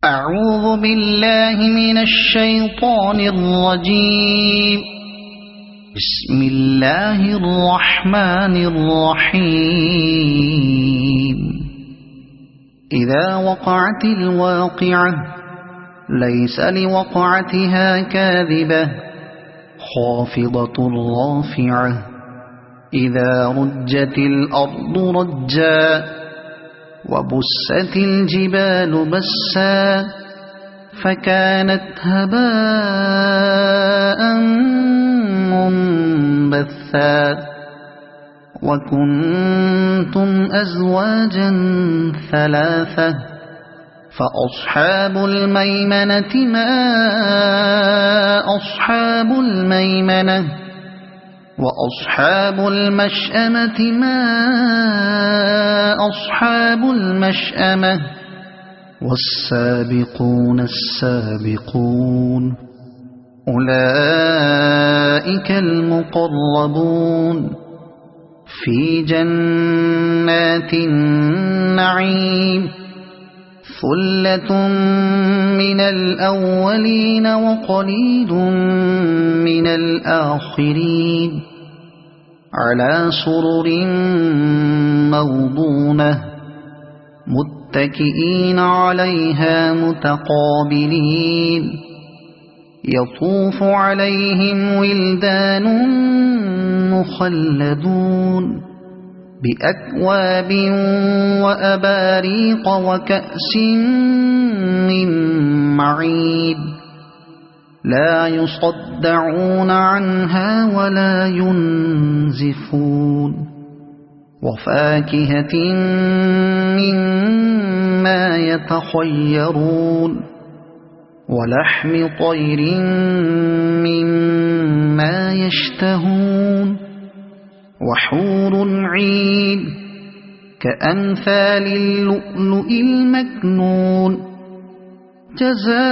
أعوذ بالله من الشيطان الرجيم. بسم الله الرحمن الرحيم. إذا وقعت الواقعة ليس لوقعتها كاذبة خافضة رافعة إذا رجت الأرض رجا وبست الجبال بسا فكانت هباء منبثا وكنتم أزواجا ثلاثة فأصحاب الميمنة ما أصحاب الميمنة وأصحاب المشأمة ما أصحاب المشأمة والسابقون السابقون أولئك المقربون في جنات النعيم ثلة من الأولين وقليل من الآخرين على سرر موضونة متكئين عليها متقابلين يطوف عليهم ولدان مخلدون بأكواب وأباريق وكأس من معين لا يصدعون عنها ولا ينزفون وفاكهة مما يتخيرون ولحم طير مما يشتهون وحور عين كأمثال اللؤلؤ المكنون جزاء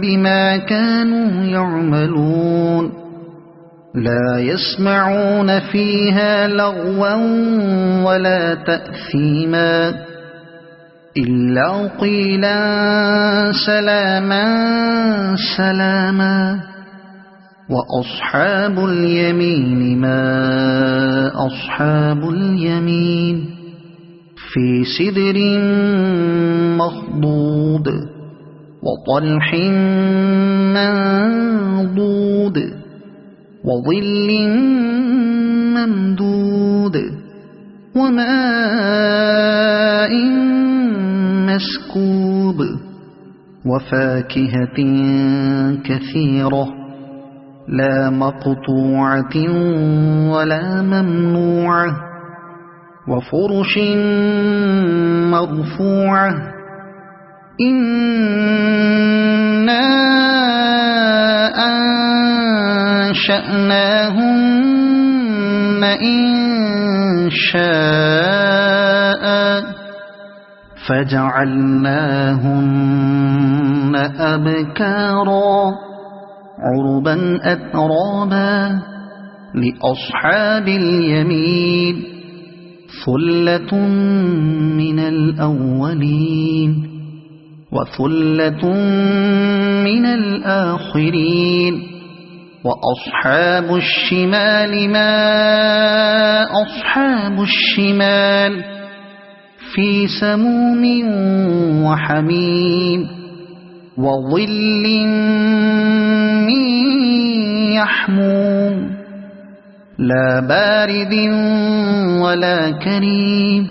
بما كانوا يعملون لا يسمعون فيها لغوا ولا تأثيما إلا قيلا سلاما سلاما وأصحاب اليمين ما أصحاب اليمين في سدر مخضود وطلح منضود وظل ممدود وماء مسكوب وفاكهة كثيرة لا مقطوعة ولا ممنوعة وفرش مرفوعة إنا أنشأناهن إنشاء فجعلناهن أبكارا عربا أترابا لأصحاب اليمين ثلة من الأولين وثلة من الآخرين وأصحاب الشمال ما أصحاب الشمال في سموم وحميم وظل من يحموم لا بارد ولا كريم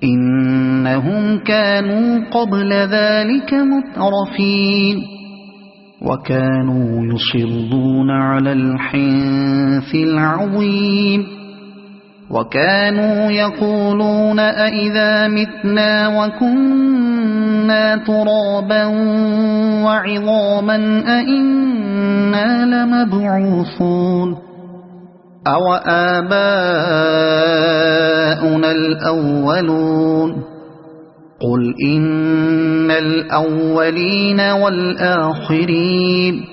إنهم كانوا قبل ذلك مترفين وكانوا يصرون على الحنث العظيم وكانوا يقولون أئذا متنا وكنا ترابا وعظاما أئنا لمبعوثون أو آباؤنا الأولون قل إن الأولين والآخرين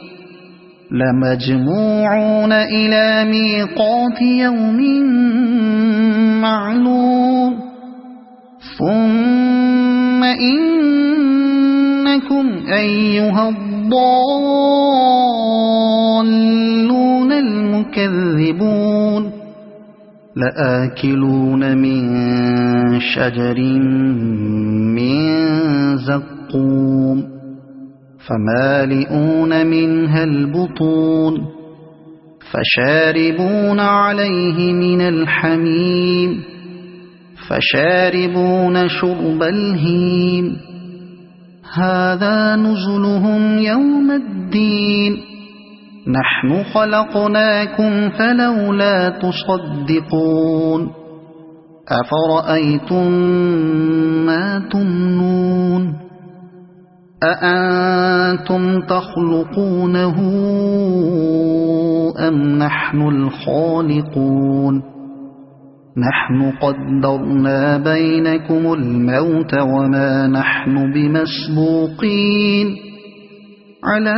لمجموعون إلى ميقات يوم معلوم ثم إنكم أيها الضالون المكذبون لآكلون من شجر من زقوم فمالئون منها البطون فشاربون عليه من الحميم فشاربون شرب الهيم هذا نزلهم يوم الدين نحن خلقناكم فلولا تصدقون أفرأيتم ما تمنون أأنتم تخلقونه أم نحن الخالقون نحن قدرنا بينكم الموت وما نحن بمسبوقين على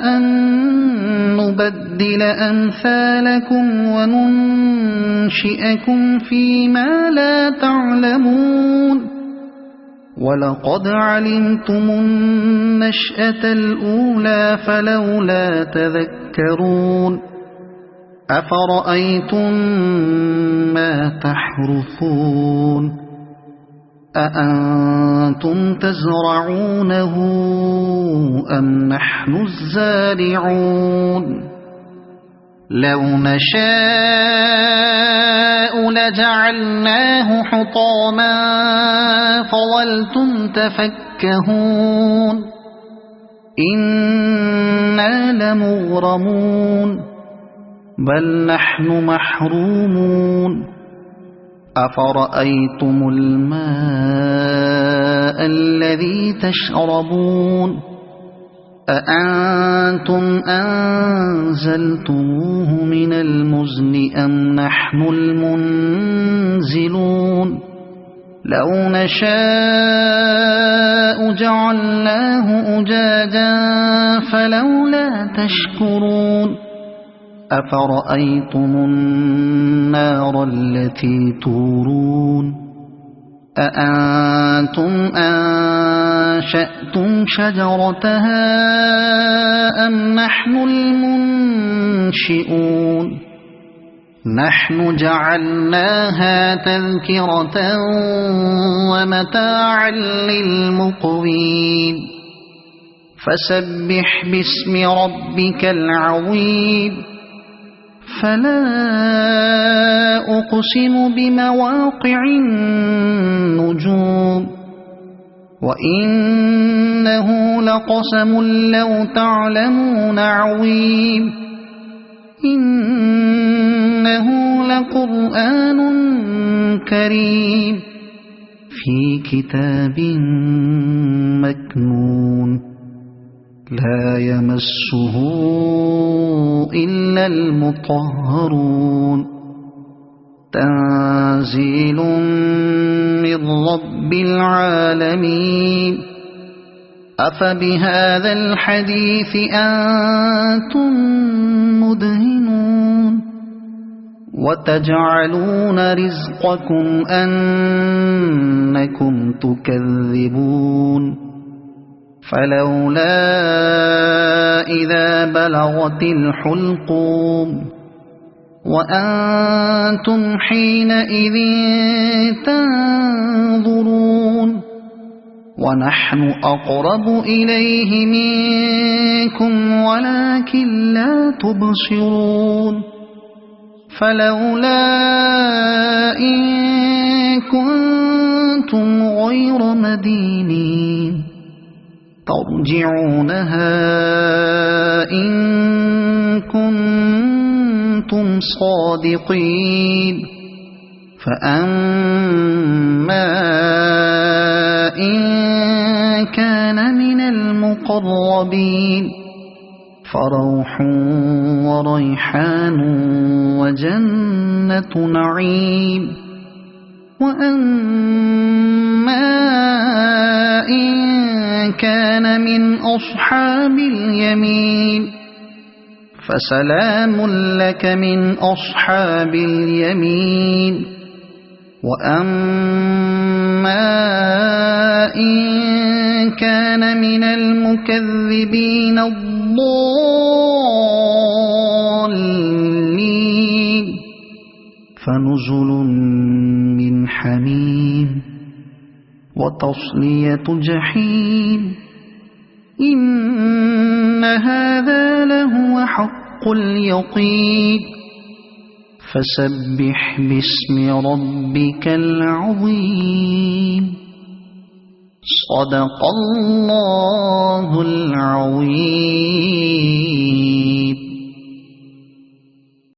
أن نبدل أمثالكم وننشئكم فيما لا تعلمون ولقد علمتم النشأة الأولى فلولا تذكرون أفرأيتم ما تحرثون أأنتم تزرعونه أم نحن الزارعون لو نشاء لجعلناه حطاما فظلتم تفكهون إنا لمغرمون بل نحن محرومون أفرأيتم الماء الذي تشربون أأنتم أنزلتموه من المزن أم نحن المنزلون لو نشاء جعلناه أجاجا فلولا تشكرون أفرأيتم النار التي تورون أأنتم أنشأتم شجرتها أم نحن المنشئون نحن جعلناها تذكرة ومتاعا للمقوين فسبح باسم ربك العظيم فلا أقسم بمواقع النجوم وإنه لقسم لو تعلمون عظيم إنه لقرآن كريم في كتاب مكنون لا يمسه إلا المطهرون تنزيل من رب العالمين أفبهذا الحديث أنتم مدهنون وتجعلون رزقكم أنكم تكذبون فلولا إذا بلغت الحلقوم وأنتم حينئذ تنظرون ونحن أقرب إليه منكم ولكن لا تبصرون فلولا إن كنتم غير مدينين ترجعونها إن كنتم صادقين فأما إن كان من المقربين فروح وريحان وجنة نعيم وأما إن كان من أصحاب اليمين فسلام لك من أصحاب اليمين وأما إن كان من المكذبين الضالين فنزل من حميم وتصلية جحيم إن هذا لهو حق اليقين فسبح باسم ربك العظيم صدق الله العظيم.